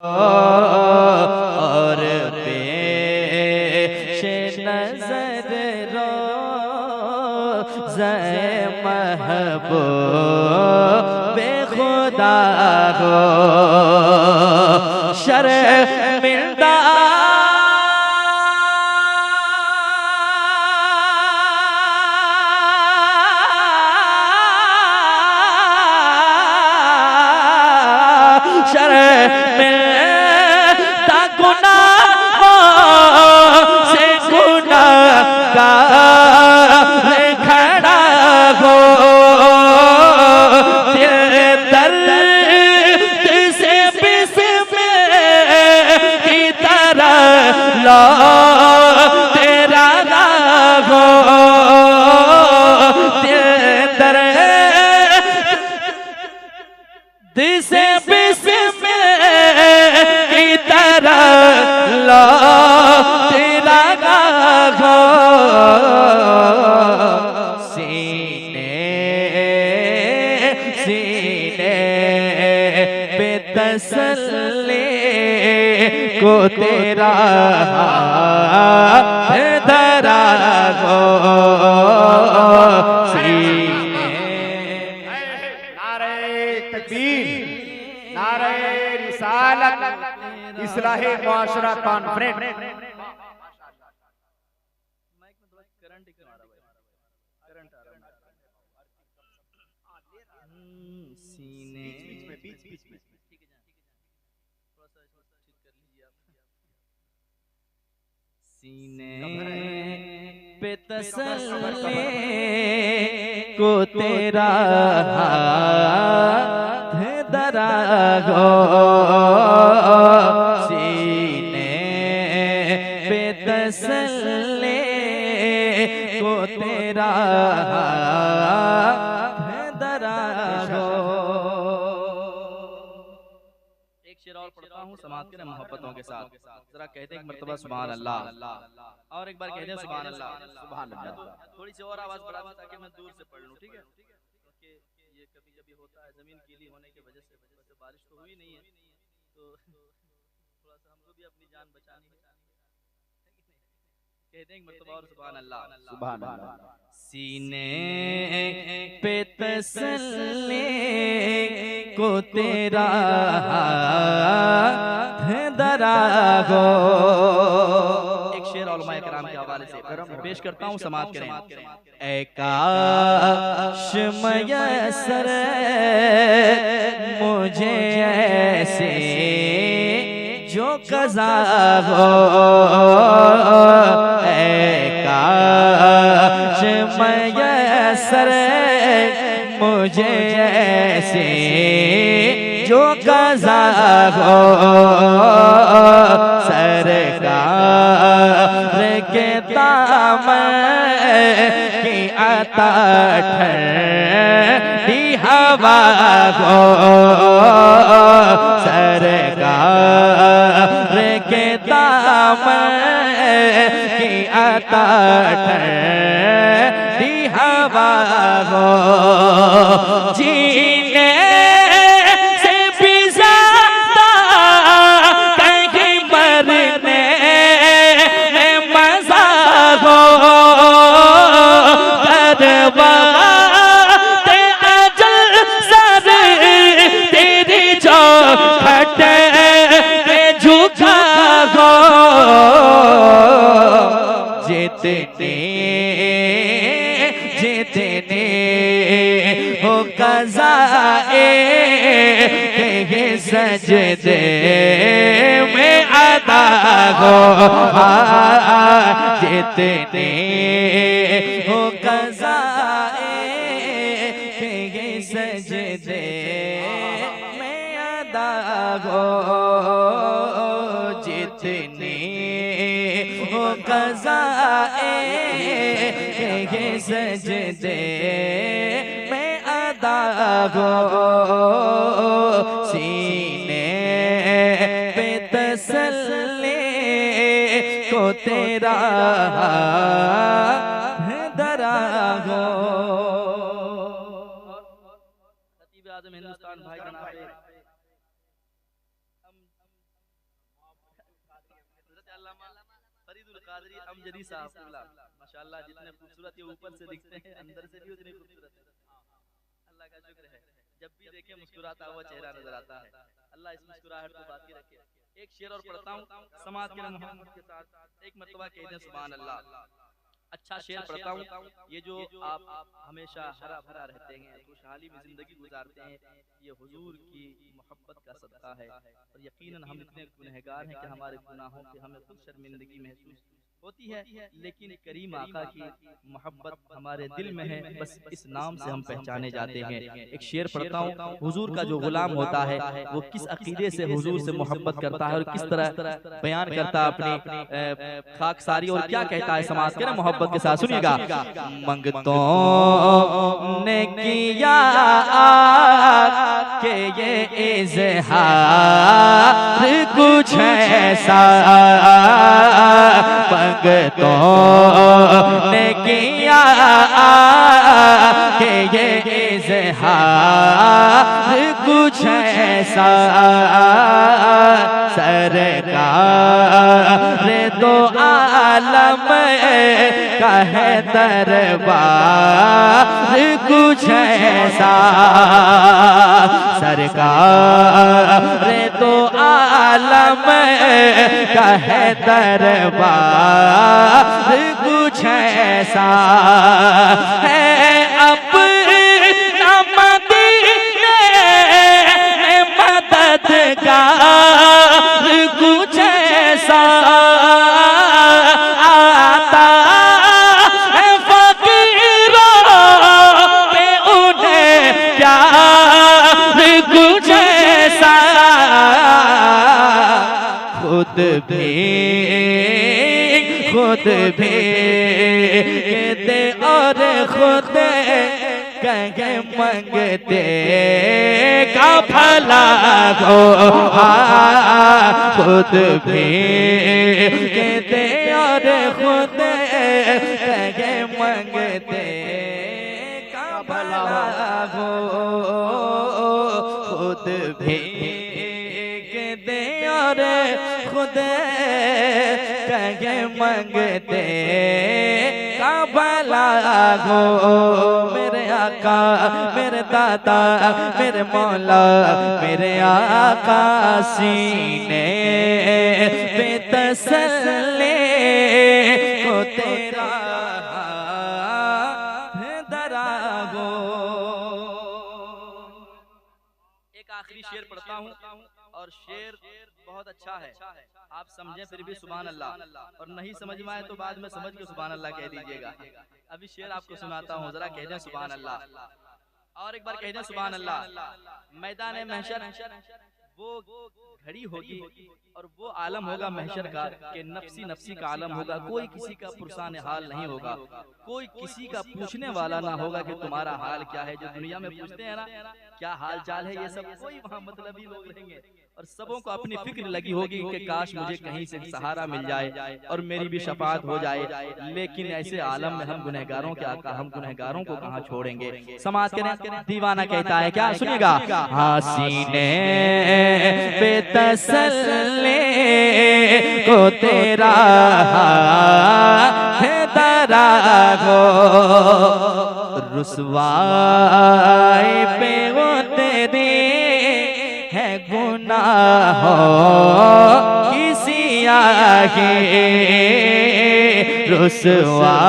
और पेश नजर रोज़े महबूब खुदा हो शर्मिंदा शर्मिंदा गुनाहों से गुनाहगार खड़ा हो दर्द से बिस्मिल की तरह लो तेरा हो दर्द से बिस्मिल की तरह लो तेरा हो सीने पे तसल्ली को तेरा हाथ धरा हो सीने। नारे तकबीर, नारे रिसालत, इस्लाहे मुआशरा कॉन्फ्रेंस। सीने पे तसल्ली को तेरा हाथ धरा हो सीने पे तसल्ली को तेरा हाथ धरा हो। एक शेर और पढ़ता हूँ समाज के मोहब्बतों के साथ। जरा कहते हैं एक मर्तबा सुभान अल्लाह और एक बार कहते हैं सुभान अल्लाह। सुभान अल्लाह। थोड़ी सी और आवाज बढ़ा ताकि मैं दूर से पढ़ लूँ, ठीक है? क्योंकि ये कभी कभी होता है जमीन गीली होने की वजह से बारिश तो हुई नहीं है, तो थोड़ा सा हमको भी अपनी जान बचानी है। कहते हैं एक मर्तबा और सुभान अल्लाह। सुभान अल्लाह। सीने पे तसल्ली को तेरा हाथ धरा हो। एक शेर उलमाए किराम के हवाले से पेश करता हूँ, समात करें। ऐ काश मयसर मुझे ऐसे जो कज़ा हो, ऐ काश मयसर मुझे ऐसे जो कज़ा हो, सरकार के दामन की अता ठंडी हवा हो, सरकार के दामन की अता ठंडी हवा हो। जीने से भी ज़्यादा कहीं मरने में मज़ा हो, करवाते अजल सर तेरी जो फटे में झुका हो, जितने जितने हो कज़ाए के सजदे में अदा हो, जितने हो कज़ाए के सजदे में अदा हो, जितने हो कज़ाए के सजदे में अदा हो। सीने पे तसल्ली को तेरा धरा हो। खतीब आज़म हिंदुस्तान भाई जनाब फरीदुल कादरी अमजदी साहब माशाल्लाह, जितने खूबसूरत ये ऊपर से दिखते हैं अंदर से भी उतने खूबसूरत है। अल्लाह का शुक्र है, जब भी देखे मुस्कुराता हुआ चेहरा नजर आता है। अल्लाह इस मुस्कुराहट को बाकी रखे। एक शेर और पढ़ता हूँ समाज के मोहब्बत के साथ, एक मर्तबा कह दें सुभान अल्लाह। अच्छा शेर पढ़ता हूँ। ये जो आप हमेशा हरा भरा रहते हैं, खुशहाली में जिंदगी गुजारते हैं, ये हुजूर की मोहब्बत का सदका है। और यकीनन हम इतने गुनहगार हैं कि हमारे गुनाहों पे हमें खुद शर्मिंदगी महसूस होती है, लेकिन करीम आका की मोहब्बत हमारे दिल में है, बस इस नाम से हम पहचाने जाते हैं। एक शेर पढ़ता हूँ। हुजूर का जो गुलाम होता है वो किस अकीदे से हुजूर से मोहब्बत करता है और किस तरह बयान करता है अपनी खाकसारी, और क्या कहता है समाज के ना मोहब्बत के साथ। सुनिएगा। मंगतों ने किया कि ये इज़हार कुछ ऐसा, मंगतों ने किया कि ये इज़हार कुछ ऐसा, सरकार दो आलम का है दरबार कुछ ऐसा, सरकार दो आलम का है दरबार कुछ ऐसा है। अपना मदीने में मददगार कुछ ऐसा आता है, फकीरों पे उन्हें प्यार कुछ ऐसा, खुद भी कहते और खुद कहे मंगते का भला हो, खुद भी कहते और खुद कहे मंगते का भला हो, खुद भी कहते और खुद कहे मंगते का भला हो। मेरे आका, मेरे दादा, मेरे मौला, मेरे आका सीने पे तसल्ले को तेरा दरा गो। एक आखिरी शेर पढ़ता हूँ और शेर बहुत अच्छा है, आप समझें फिर भी सुभान अल्लाह, और नहीं समझ में आए तो बाद में समझ के सुभान अल्लाह कह दीजिएगा। अभी शेर आपको सुनाता हूँ, जरा कह दें सुभान अल्लाह, और एक बार कह दें सुभान अल्लाह। मैदान महशर वो घड़ी होगी और वो आलम होगा महशर का कि नफ्सी नफ्सी का आलम होगा, कोई किसी का पुरसान हाल नहीं होगा, कोई किसी का पूछने वाला ना होगा कि तुम्हारा हाल क्या है। जो दुनिया में पूछते हैं ना क्या हाल चाल है, ये सब कोई वहाँ मतलबी लोग रहेंगे, और सबों को अपनी फिक्र लगी होगी कि काश मुझे कहीं से सहारा मिल जाए और मेरी भी शफात हो जाए। लेकिन ऐसे आलम में हम गुनहगारों के आका, हम गुनहगारों को कहाँ छोड़ेंगे। समाज के दीवाना कहता है क्या, सुनिएगा। हसीने पे तसल्ले को तेरा है दरा गो, रुसवाई पे वो तेरे है गुनाह किसी आगे,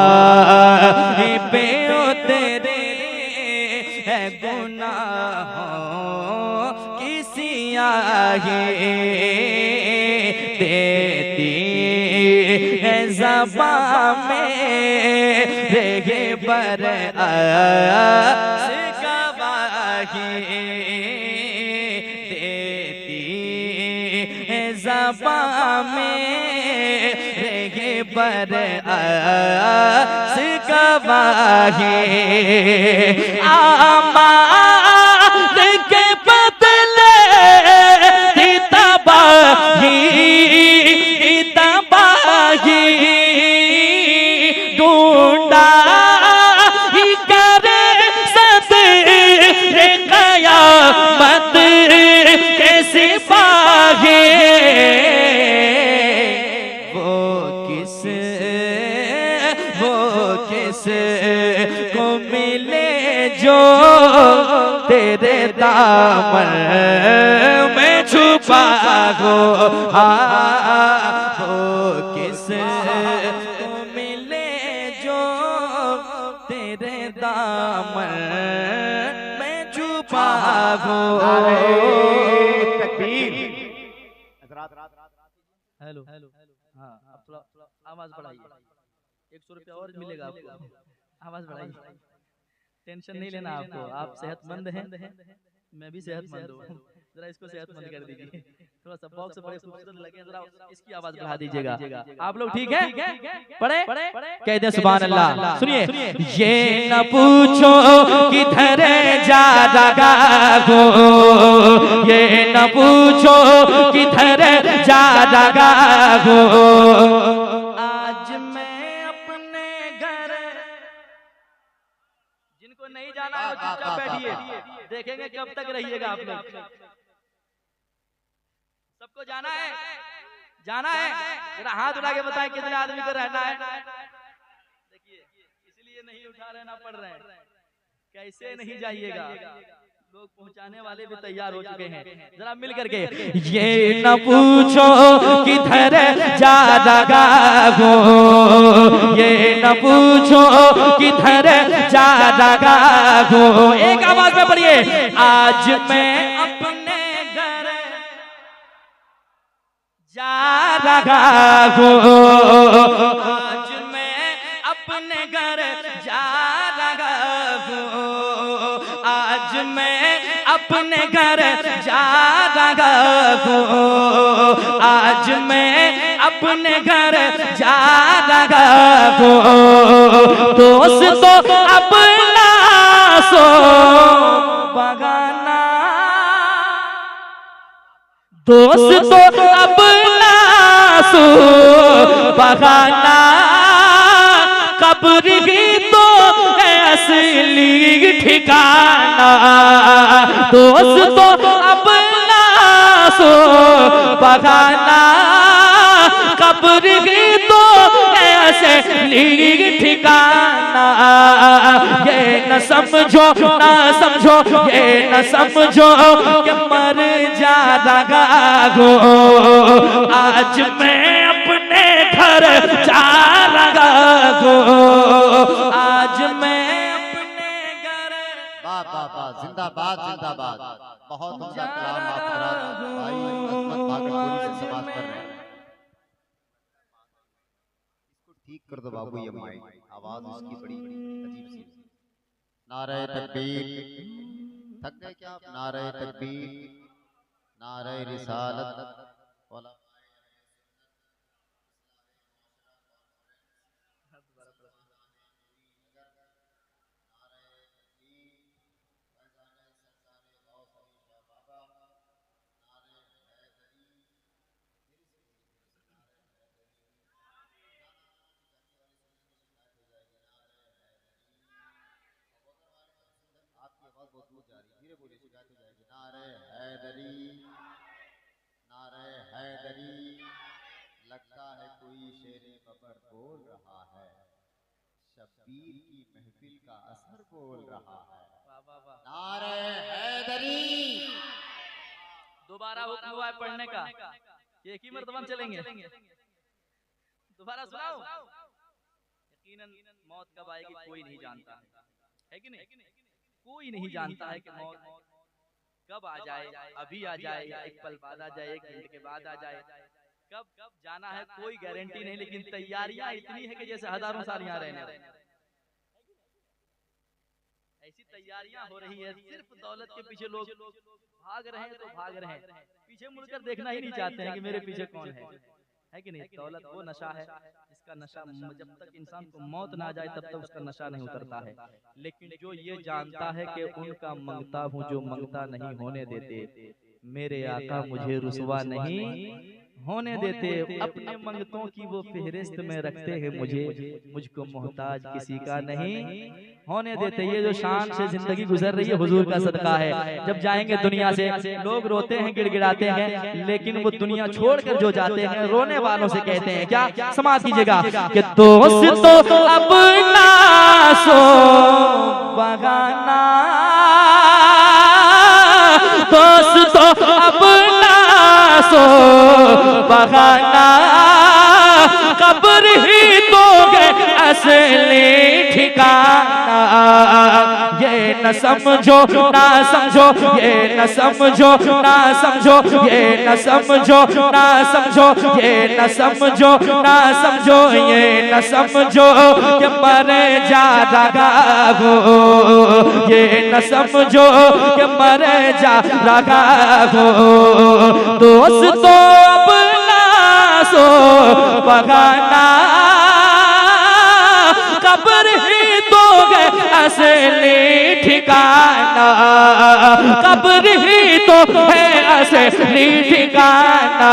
रुसवाई पे वो तेरे है गुनाह किसी आगे, देती है ज़बां में रेगे पर गवाही, देती है ज़बां में रेगे पर गवाही, आमाद के बदले तबाही ढूंढा ही करे सदरे क़यामत के सिपाही, वो तेरे दामन में छुपा हो, किस को मिले जो तेरे दामन में छुपा हो। हेलो हेलो, हाँ अब थोड़ा आवाज बढ़ाइए, 100 रुपया और मिलेगा आपको, आवाज बढ़ाइए। टेंशन नहीं लेना आपको, आप सेहतमंद हैं, मैं भी सेहतमंद हूँ, जरा इसको सेहतमंद कर दीजिए। थोड़ा सा बॉक्स बड़े खूबसूरत लगे, जरा इसकी आवाज बढ़ा दीजिएगा। आप लोग ठीक है? पढ़े कह दे सुभान अल्लाह। सुनिए, ये न पूछो किधर जा रहा हो, ये न पूछो किधर जा रहा हो, आज मैं अपने घर। जिनको नहीं जाना है वो चुपचाप बैठिए, देखेंगे कब तक रहिएगा आप लोग। सबको जाना है, जाना है, जरा हाथ उठा के बताएं कितने आदमी को रहना है। देखिए इसलिए नहीं उठा रहना पड़ रहे हैं, कैसे नहीं जाइएगा, लोग पहुंचाने वाले भी तैयार हो चुके हैं। जरा मिल करके, ये न पूछो किधर जा रहा हो, ये न पूछो किधर जा रहा हो, एक आवाज में पढ़िए, आज मैं अपने घर जा रहा हूँ, आज मैं अपने घर जा रहा हूँ, आज मैं अपने घर जा रहा हूँ, आज मैं अपने घर जा रहा हूँ, दोस्तों अपना सो बगाना, दोस्तों अपना सो बगाना, कब्र ही तो है असली ठिकाना, दोस्तों अपना सो बगाना, कब्र ही तो है असली ठिकाना, ये न समझो ना समझो, ये न समझो कि मर जा रहा हो, आज मैं अपने घर जा रहा हूँ, आज मैं अपने घर। वाह वाह वाह, जिंदाबाद जिंदाबाद, बहुत उम्दा कलाम आप भाई अजमत भागलपुरी से समाप्त कर रहे हैं। इसको ठीक कर दो बाबू, ये माइक आवाज उसकी बड़ी अजीब सी। नारे तकबीर, थक गए क्या आप? नारे तकबीर, नारे रिसालत वाला। धीरे बोलिए, शिकायत हो जाएगी। नारे हैदरी, नारे हैदरी, लगता है कोई शेरे बबर बोल रहा है, शब्बीर की महफिल का असर बोल रहा है। नारे हैदरी। दोबारा हुक्म हुआ है पढ़ने का, एक ही मर्तबा चलेंगे, दोबारा सुनाओ। यकीनन मौत कब आएगी कोई नहीं जानता है कि नहीं, कोई नहीं जानता है कि मौत कब आ जाए, अभी आ जाए, एक पल बाद आ जाए, 1 मिनट के बाद आ जाए, कब जाना है कोई गारंटी नहीं। लेकिन तैयारियां इतनी है कि जैसे हजारों साल यहाँ रहने, ऐसी तैयारियां हो रही है। सिर्फ दौलत के पीछे लोग भाग रहे हैं, तो भाग रहे हैं, पीछे मुड़कर देखना ही नहीं चाहते हैं कि मेरे पीछे कौन है कि नहीं। दौलत वो नशा है जिसका नशा जब तक इंसान को मौत ना जाए तब तक उसका नशा नहीं उतरता है। लेकिन जो ये जानता है कि उनका मंगता हूँ जो मंगता नहीं होने देते, मेरे आका मुझे रुसवा नहीं होने देते, अपने मंगतों की वो फहरिस्त में रखते हैं मुझे, मुझको मोहताज किसी का नहीं होने देते। ये जो शान से जिंदगी गुजर रही है हुजूर का सदका है। जब जाएंगे दुनिया से लोग रोते हैं, गिड़गिड़ाते हैं, लेकिन वो दुनिया छोड़कर जो जाते हैं रोने वालों से कहते हैं क्या, समाज कीजिएगा कि दोस्तों अपना सो बगाना, दोस्तों अब ना सो बहाना, कब्र ही तो है असली ठिकाना। ये न समझो ना समझो, ये न समझो ना समझो, ये न समझो ना समझो, ये न समझो ना समझो, ये न समझो कि मर जा रहा हो, ये न समझो कि मर जा रहा हो। दोस्तों अब ना सो बहाना, कब्र ही तो है असली ठिकाना, कब्र ही तो है असली ठिकाना।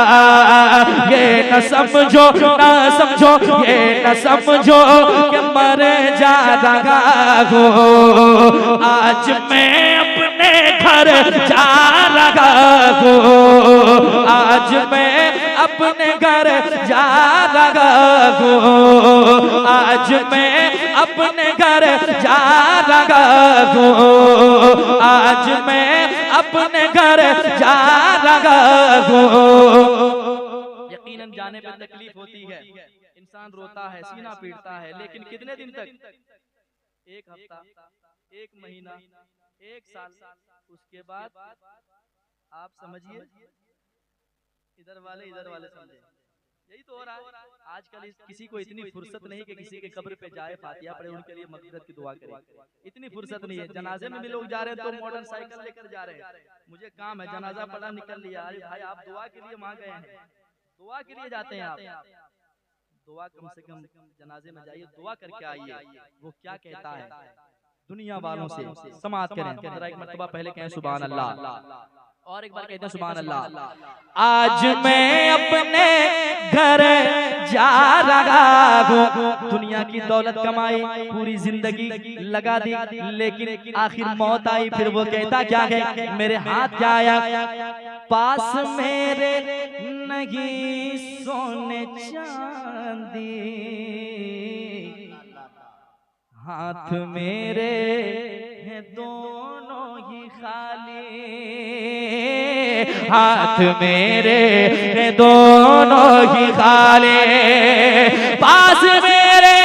ये न समझो ना समझो, ये न समझो कि मर जा रहा हो। आज मैं अपने घर जा रहा हूँ, आज मैं अपने घर जा रहा हूँ, आज मैं अपने घर जा रहा हूँ, आज मैं अपने घर जा रहा हूँ। यकीनन जाने पे तकलीफ होती है, इंसान रोता है, सीना पीटता है, लेकिन कितने दिन तक? एक हफ्ता, एक महीना, एक साल, उसके बाद आप समझिए इधर वाले समझे। यही तो हो रहा है आजकल। किसी को इतनी फुर्सत नहीं कि किसी के कब्र पे जाए, फातिहा पढ़े, उनके लिए मग़फ़िरत की दुआ करे, इतनी फुर्सत नहीं है। जनाजे में भी लोग जा रहे हैं तो मॉडर्न साइकिल लेकर जा रहे हैं। मुझे काम है, जनाजा पढ़ा निकल लिया। अरे भाई आप दुआ के लिए वहां गए हैं, दुआ के लिए जाते हैं आप, दुआ कम से कम जनाजे में जाइए, दुआ करके आइए। वो क्या कहता है दुनिया वालों से, समाअत करें जरा एक मर्तबा, पहले कहें सुभान अल्लाह, और एक बार कहते हैं सुभान अल्लाह। आज मैं अपने घर जा रहा हूँ, दुनिया की दौलत कमाई, पूरी जिंदगी लगा दी, लेकिन आखिर मौत आई। फिर वो कहता क्या है, मेरे हाथ क्या आया, पास मेरे नहीं सोने चांदी, हाथ मेरे हैं दोनों ही खाली, हाथ मेरे हैं दोनों ही खाली, पास मेरे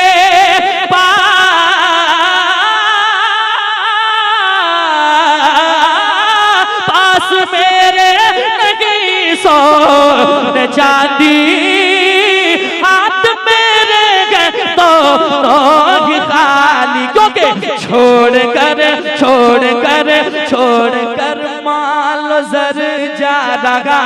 पास मेरे नहीं सोने चांदी, हाथ मेरे गए दोनों ही खाली। क्योंकि छोड़ कर माल जर जा रहा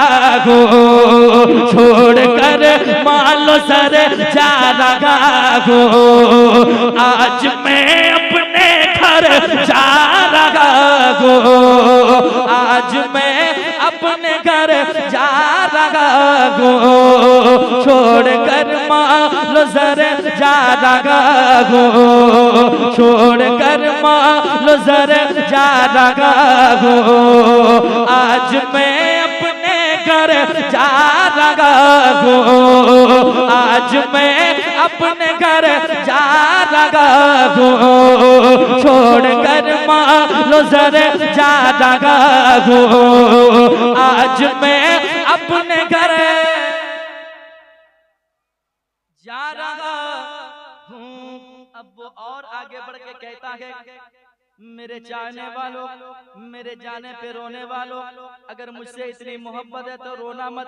हूँ, छोड़ कर माल जर जा रहा हूँ। आज मैं अपने घर जा रहा हूँ, आज मैं अपने घर जा रहा हूँ, छोड़ कर माल जर जा रहा हूँ, छोड़ कर माल जर जा रहा हूँ। आज मैं अपने घर जा रहा हूँ, आज मैं अपने घर जा रहा हूँ, छोड़ कर माल जर जा रहा हूँ। आज मैं अपने घर जा रहा हूँ। अब वो और आगे बढ़ के कहता है, मेरे चाहने वालों, मेरे जाने पे रोने वालों, अगर मुझसे इतनी मोहब्बत है तो रोना मत,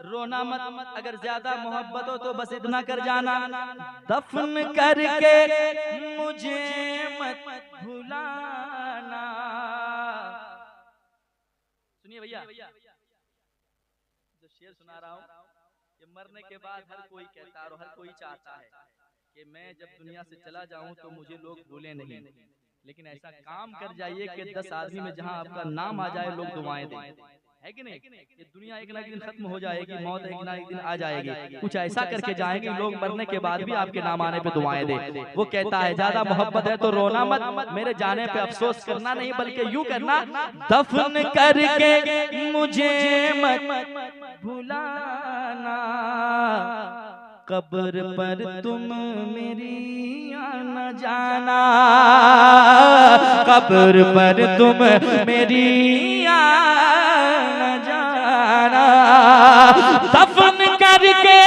रोना मत। अगर ज्यादा मोहब्बत हो तो बस इतना कर जाना, दफन करके मुझे मत भुलाना। सुनिए भैया, जो शेर सुना रहा हूँ कि मरने के बाद हर कोई कहता है और हर कोई चाहता है कि मैं जब दुनिया से चला जाऊं तो मुझे लोग भूलें नहीं, लेकिन ऐसा काम कर जाइए कि 10 आदमी में जहां आपका नाम आ जाए लोग दुआएं दें, है कि नहीं? ये दुनिया एक ना एक दिन खत्म हो जाएगी, मौत एक ना एक दिन आ जाएगी। कुछ ऐसा करके जाएंगे लोग मरने के बाद भी आपके नाम आने पे दुआएं दे। वो कहता है ज्यादा मोहब्बत है तो रोना मत, मेरे जाने पे अफसोस करना नहीं, बल्कि यूं करना, दफन करके मुझे मत भुलाना, कब्र पर तुम मेरी आना जाना, कब्र पर तुम मेरी दफन करके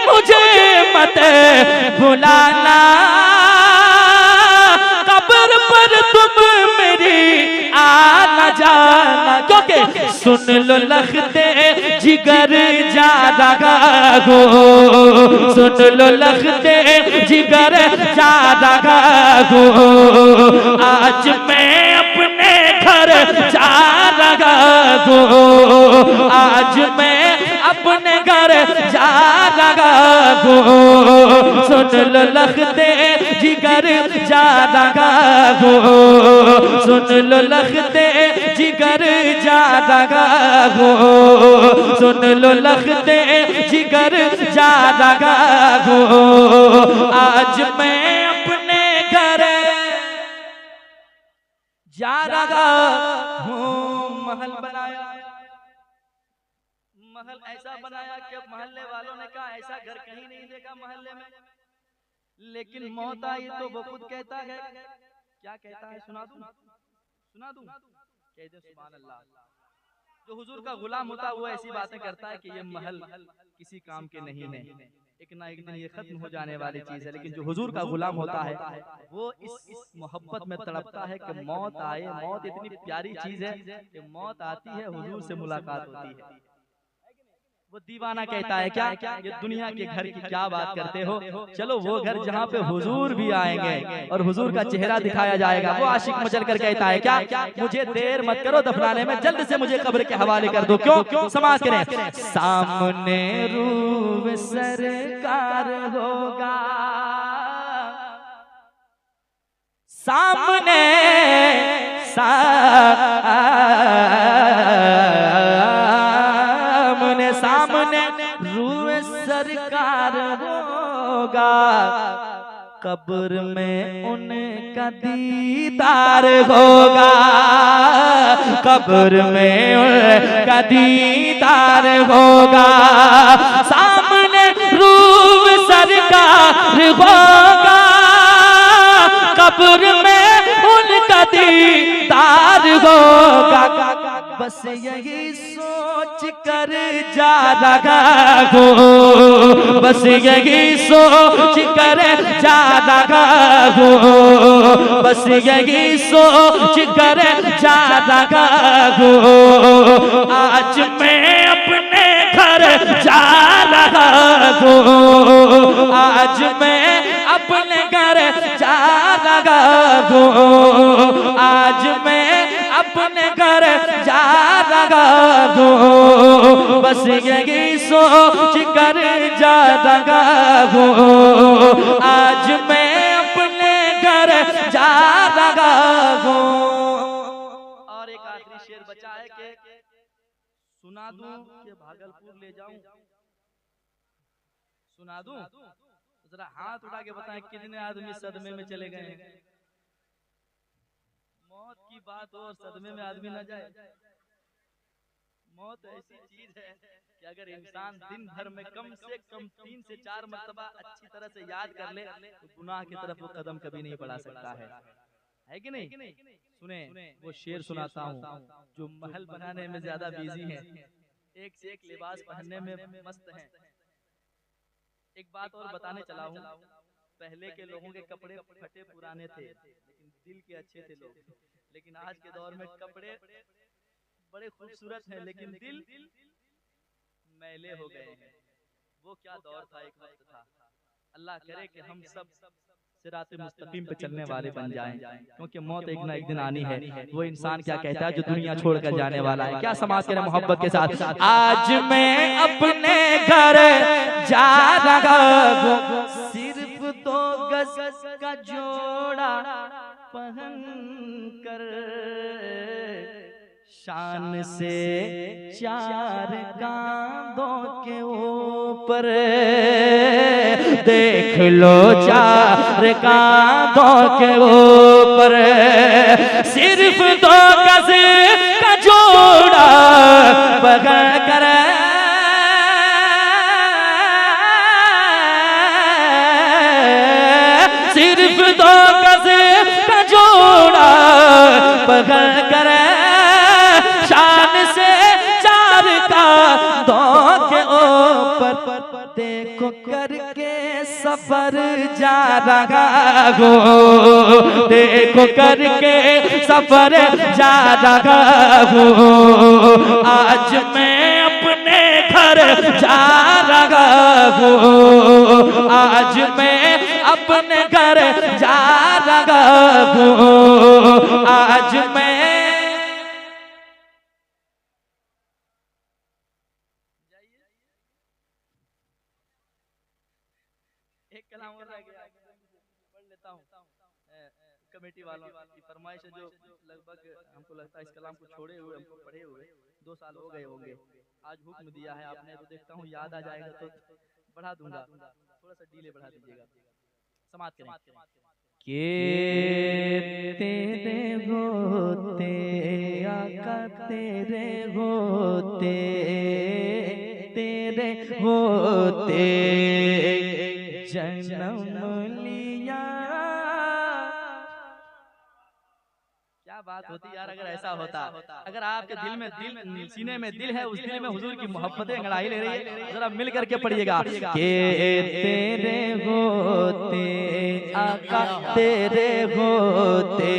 मुझे मत भुलाना, कब्र पर तुम मेरी आना जाना, क्योंकि सुन लो लखते जिगर जा रहा हो, सुन लो लखते जिगर जा रहा हो, आज मैं अपने घर जा रहा हूँ, आज मैं अपने घर जा रहा हूँ, सुन लो लखते जिगर जा रहा हूँ, सुन लो लखते जिगर जा रहा हूँ, सुन लो लखते जिगर जा रहा हूँ, आज मैं अपने घर जा रहा हूँ। महल बनाया, महल ऐसा बनाया कि अब मोहल्ले वालों ने कहा ऐसा घर कहीं नहीं देखा मोहल्ले में, लेकिन मौत आई तो वो खुद कहता है, क्या कहता है सुना दूं, सुना दूं, कह दे सुभान अल्लाह। जो हुजूर का गुलाम होता है वो ऐसी बातें करता है कि ये महल किसी काम के नहीं है, एक ना एक दिन ये खत्म हो जाने वाली चीज है, लेकिन जो हुजूर का गुलाम होता है वो इस मोहब्बत में तड़पता है कि मौत आए, मौत इतनी प्यारी चीज है कि मौत आती है हुजूर से मुलाकात होती है। वो दीवाना कहता है क्या ये दुनिया के घर की क्या बात करते हो, चलो वो घर जहाँ पे हुजूर भी आएंगे और हुजूर का चेहरा दिखाया जाएगा। वो आशिक मचल कर कहता है क्या मुझे देर मत करो दफनाने में, जल्द से मुझे कब्र के हवाले कर दो। क्यों समाज करें, सामने रूह सरकार होगा, सामने सामने रूह सरकार होगा, कब्र में उनका दीदार होगा, कब्र में उनका दीदार होगा, सामने रूह सरकार होगा, कब्र में उनका दीदार होगा। बस यही सोच कर जा रहा हूँ, बस यही सोच कर जा रहा हूँ, बस यही सोच कर जा रहा हूँ, आज मैं अपने घर जा रहा हूँ, आज मैं अपने घर जा रहा हूँ, आज मैं अपने घर जा रहा हूँ, बस यही सोच कर जा रहा हूँ, आज मैं अपने घर जा रहा हूँ। और एक आखिरी शेर बचा है कि सुना दूं कि भागलपुर ले जाऊं, सुना दूं, जरा हाथ उठा के बताएं कितने आदमी सदमे में चले गए हैं। मौत की बात हो और सदमे में आदमी न जाए। मौत ऐसी चीज है कि अगर इंसान दिन भर में कम से कम 3 से 4 मर्तबा अच्छी तरह से याद कर ले तो गुनाह की तरफ वो कदम कभी नहीं बढ़ा सकता है कि नहीं। सुने वो शेर सुनाता हूँ जो महल बनाने में ज्यादा बिजी है, एक से एक लिबास पहनने में मस्त है। एक बात और बताने चला हूँ, पहले के लोगों के कपड़े फटे पुराने थे लेकिन दिल के अच्छे थे लोग, लेकिन आज के दौर में कपड़े बड़े खूबसूरत हैं लेकिन दिल मैले हो गए हैं। वो क्या दौर था, एक वक्त था। अल्लाह करे कि हम सब सिराते मुस्तकीम पे चलने वाले बन जाएं, क्योंकि मौत एक ना एक दिन आनी है। वो इंसान क्या कहता है जो दुनिया छोड़कर जाने वाला है, क्या समाज के मोहब्बत के साथ आज मैं अपने घर जा रहा हूँ, सिर्फ 2 गज का जोड़ा पहन कर, शान से 4 कांधों के ऊपर, देख लो 4 कांधों के ऊपर, सिर्फ 2 गज का जोड़ा पकड़ कर, सिर्फ 2 गज का जोड़ा पकड़ कर, शान से 4 कांधों के पर देखो करके सफर जा रहा हूँ, देखो करके सफर जा रहा हूँ। आज मैं अपने घर जा रहा हूँ, आज मैं अपने घर जा रहा हूँ। आज मैं एक कलाम और रह गया, पढ़ लेता हूँ। कमेटी वालों की फरमाइश है, जो लगभग हमको लगता है इस कलाम को छोड़े हुए, हमको पढ़े हुए 2 साल हो गए होंगे। आज हुक्म दिया है आपने, तो देखता हूँ याद आ जाएगा तो बढ़ा दूंगा, थोड़ा सा डीले बढ़ा दीजिएगा। समाप्त करें। के तेरे होते आका, तेरे होते, तेरे होते जन्म लिया। क्या बात होती यार अगर ऐसा होता। अगर आपके दिल में दिल, सीने में दिल है, उस दिल में हुजूर की मोहब्बतें अंगड़ाई ले रही है, जरा मिल करके पढ़िएगा। के तेरे होते आका, तेरे होते,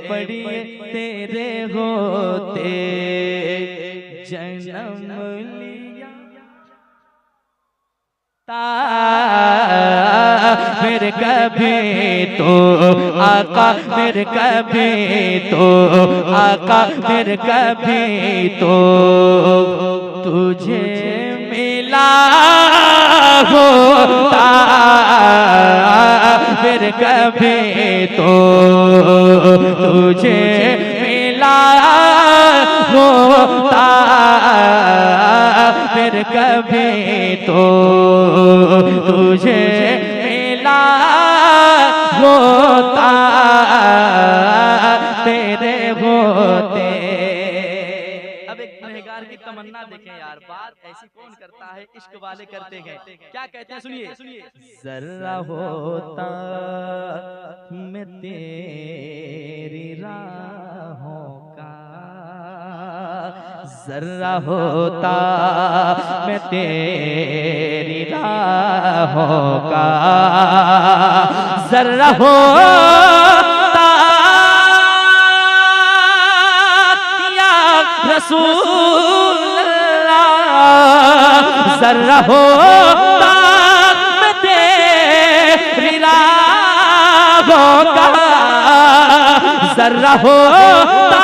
पढ़िए तेरे होते जन्म लिया। मेरे कभी तो आका, मेरे कभी तो आका, मेरे कभी तो तुझे मिला होता, मेरे कभी तो तुझे मिला होता, फिर कभी तो तुझे मिला होता, तेरे होते। अब एक गुनहगार की तमन्ना देखें यार, बात ऐसी कौन करता है, इश्क वाले करते हैं। क्या कहते हैं, सुनिए। जरा होता मैं तेरी राहों का, जरा होता मैं तेरी राहों का, जरा होता या रसूल अल्लाह, जरा होता मैं तेरी राहों का, जरा होता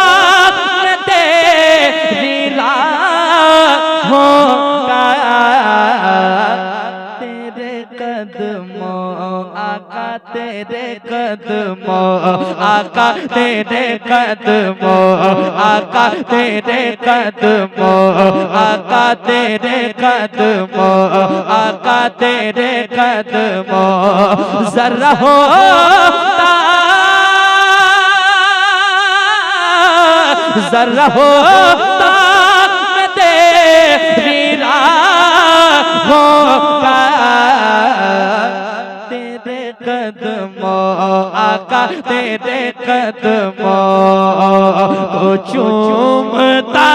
मैं तेरी राहों का, तेरे कदमों आका, तेरे कदमों आका, तेरे कदमों आका, तेरे कदमों आका, तेरे कदमों आका, तेरे कदमों जरा होता, जरा होता मैं तेरी राहों का, तेरे कदमों आका, तेरे कदमों को चूमता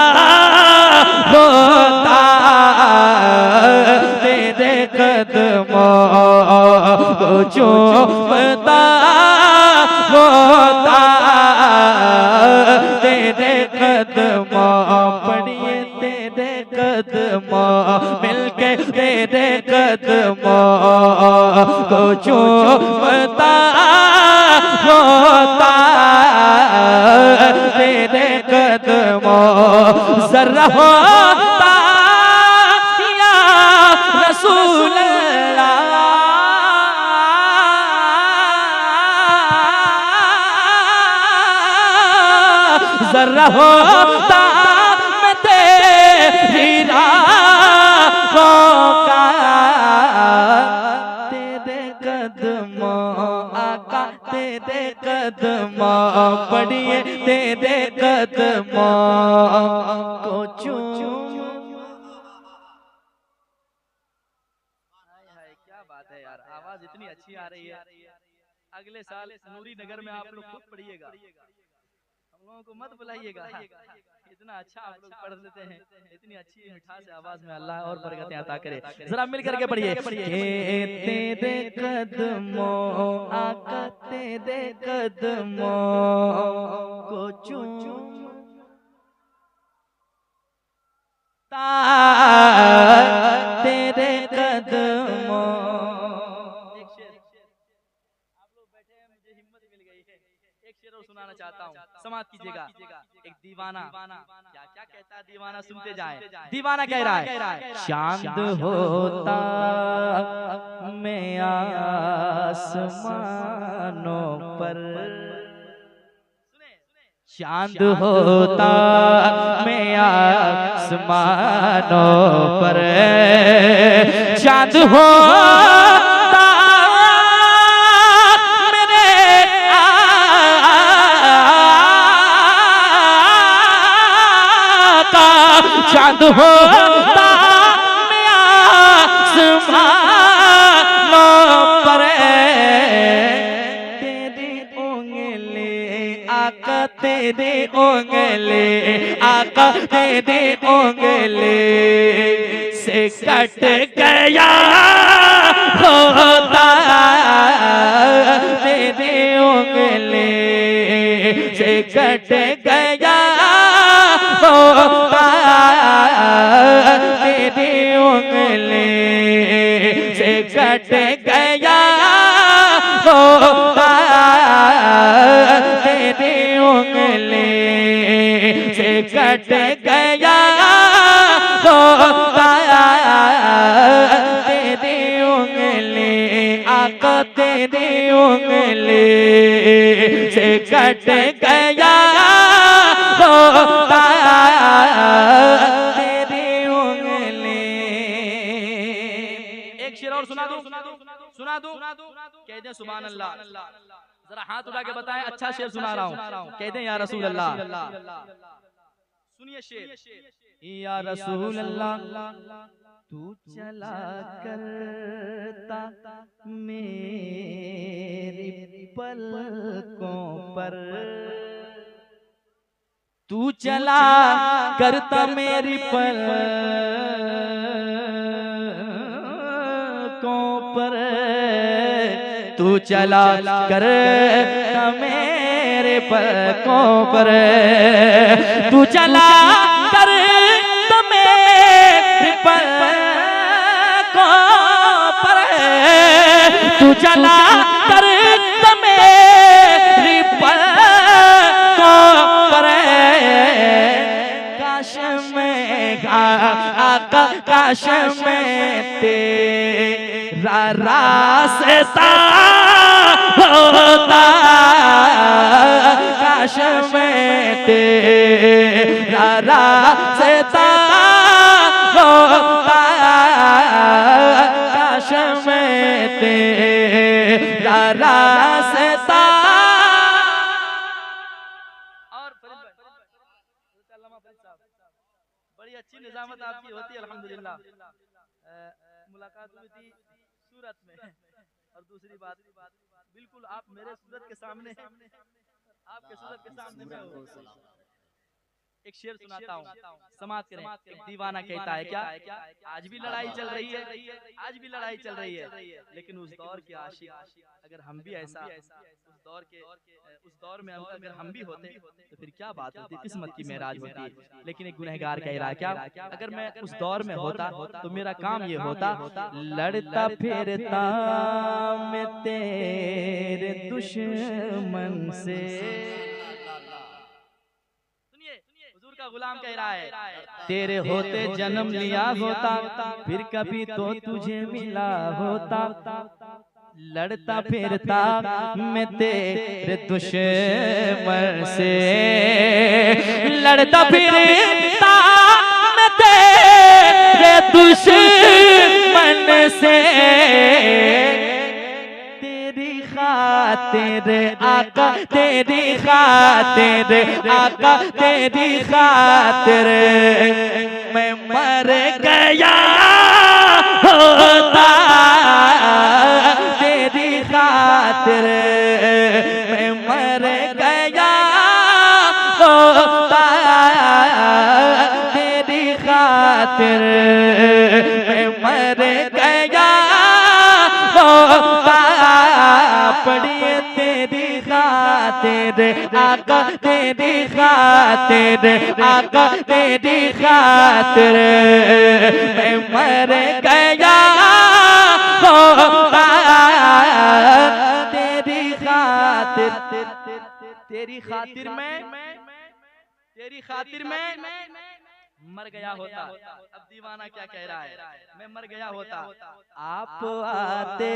होता, तेरे कदमों को चूमता होता, तेरे कदमों पढ़िए, तेरे कदमों मिलके, तेरे कदमों को चूमता होता, तेरे कदमों जरा होता या रसूल अल्लाह, जरा होता मैं तेरी राहों का, तेरे कदमों आका, तेरे कदमों पढ़िए, तेरे कदमों को चूम। क्या बात है यार, आवाज इतनी अच्छी आ रही है। अगले साल नूरी नगर में आप लोग खुद पढ़िएगा, हम लोगों को मत बुलाइएगा, इतना अच्छा आप लोग पढ़ लेते हैं, इतनी अच्छी मिठास आवाज में अल्लाह और बरकतें अता करे। जरा मिल करके पढ़िए, तेरे कदमों आका तेरे कदमों को चूमता तेरे कदमों। एक शेर, आप लोग बैठे हैं, मुझे हिम्मत मिल गई है, एक शेर और सुनाना चाहता हूँ, समाप्त कीजिएगा। एक दीवाना क्या क्या कहता है, दीवाना सुनते जाएं। दीवाना कह रहा है, चांद होता मैं आसमानों पर, चांद होता मैं आसमानों पर, चांद होता मेरे आका, चांद होता मैं आसमानों पर, तेरी उंगली आका तेरी उंगली आका तेरी उंगली से कट गया होता, तेरी उंगली से कट गया होता, तेरी उंगली से कट गया होता, तेरी उंगली से कट गया होता, तेरी उंगली आका तेरी उंगली से कट गया होता, तेरी उंगली। एक शेर और सुना दूं, कह दें सुभान अल्लाह। जरा हाथ उठा के बताएं, अच्छा शेर सुना रहा हूँ, कह दें या रसूल अल्लाह। सुनिए शेर, या रसूल अल्लाह तू चला करता मेरी पलकों पर, तू चला करता मेरी पलकों पर, तू चला करता मेरे पलकों पर, तू चला करता मेरी पलकों पर, तू चला करता मेरी पलकों पर, काश में आका काश में तेरा रास्ता होता, काश में तेरा रास्ता होता, काश में तेरा रास्ता। और बड़ी अच्छी निजामत आपकी होती है अल्हम्दुलिल्लाह। मुलाकात हुई थी सूरत में, और दूसरी बात बिल्कुल आप मेरे सूरत के सामने, आपके सूरत के सामने मैं हूँ। एक शेर सुनाता हूँ, समाप्त करें। एक दीवाना कहता है क्या, आज भी लड़ाई चल रही है, आज भी लड़ाई चल रही है, लेकिन उस दौर के आशिक अगर हम भी ऐसा उस दौर में अगर हम भी होते तो फिर क्या बात होती, किस्मत की महराज होती। लेकिन एक गुनहगार कह रहा क्या, अगर मैं उस दौर में होता तो मेरा काम ये होता, लड़ता फिरता मैं तेरे दुश्मन से। का गुलाम कह रहा है, तेरे होते जन्म लिया होता, फिर कभी तो तुझे मिला होता, लड़ता फिरता मैं तेरे दुश्मन से, लड़ता फिरता मैं तेरे दुश्मन से, तेरे आका तेरी खातिर आका तेरी खातिर मैं मर गया होता, तेरी खातिर मैं मर गया खातिर मैं मर गया होता, पढ़िए तेरी खातिर आका, तेरी खातिर आका, तेरी खातिर मैं मर गया होता, तेरी खातिर, तेरी खातिर मैं, तेरी खातिर मैं मर गया होता। अब दीवाना क्या कह रहा है, मैं मर गया होता, आप आते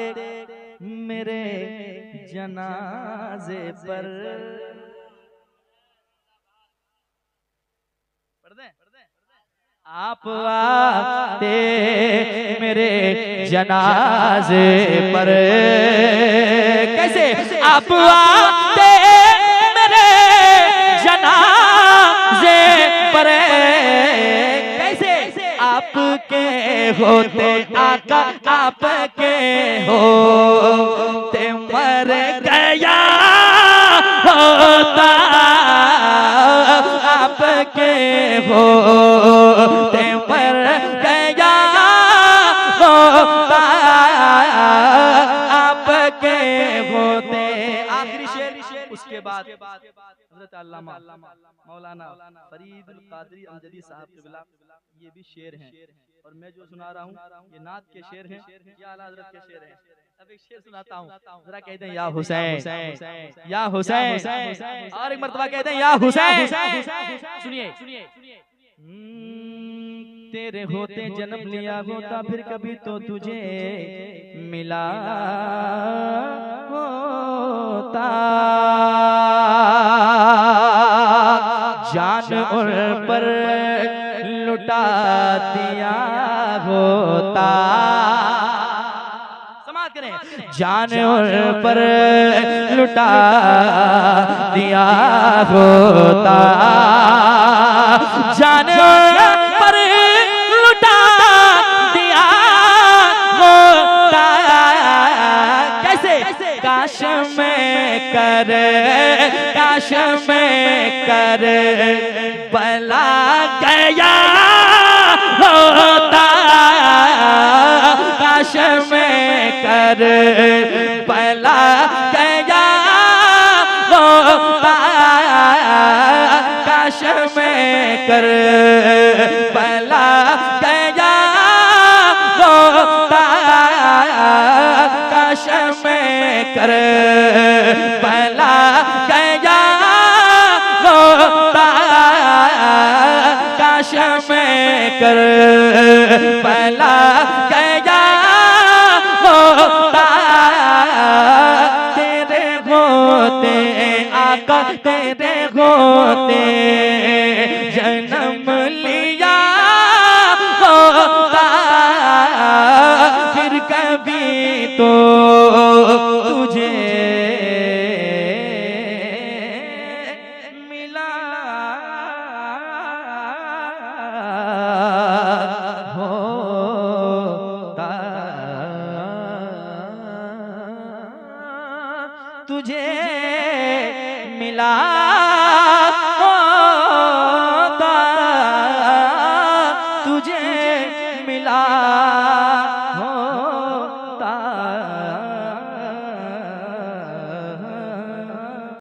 मेरे जनाजे पर। पढ़ दें, आप आते मेरे जनाजे पर। कैसे आप आते मेरे जनाजे पर, कैसे आपके होते आका, आपके होते मर गया होता, आपके होते मर गया होता, आपके होते। आखिरी शेर, उसके बाद हज़रत अल्लामा मौलाना फरीदुल कादरी अमजदी साहब क़िबला, ये भी शेर हैं, और मैं जो सुना रहा हूँ ये नात के शेर हैं, ये आला हज़रत के शेर हैं। अब एक शेर सुनाता हूँ, जरा कहते हैं या हुसैन, या हुसैन, और एक मर्तबा कहते हैं या हुसैन। सुनिए, तेरे होते जन्म लिया होता, फिर कभी तो तुझे मिला होता, जान उन पर लुटा दिया होता। समाज करें, जान उन पर लुटा दिया होता, जान पर लुटा दिया होता। कैसे काश में कर, काश में कर बला गया होता, काश में कर बला गया होता, काश में कर बला गया होता, काश में कर बला गया होता, काश में कर बला गया होता, तेरे होते आका, तेरे होते जन्म लिया होता, फिर कभी तो तुझे मिला होता, तुझे मिला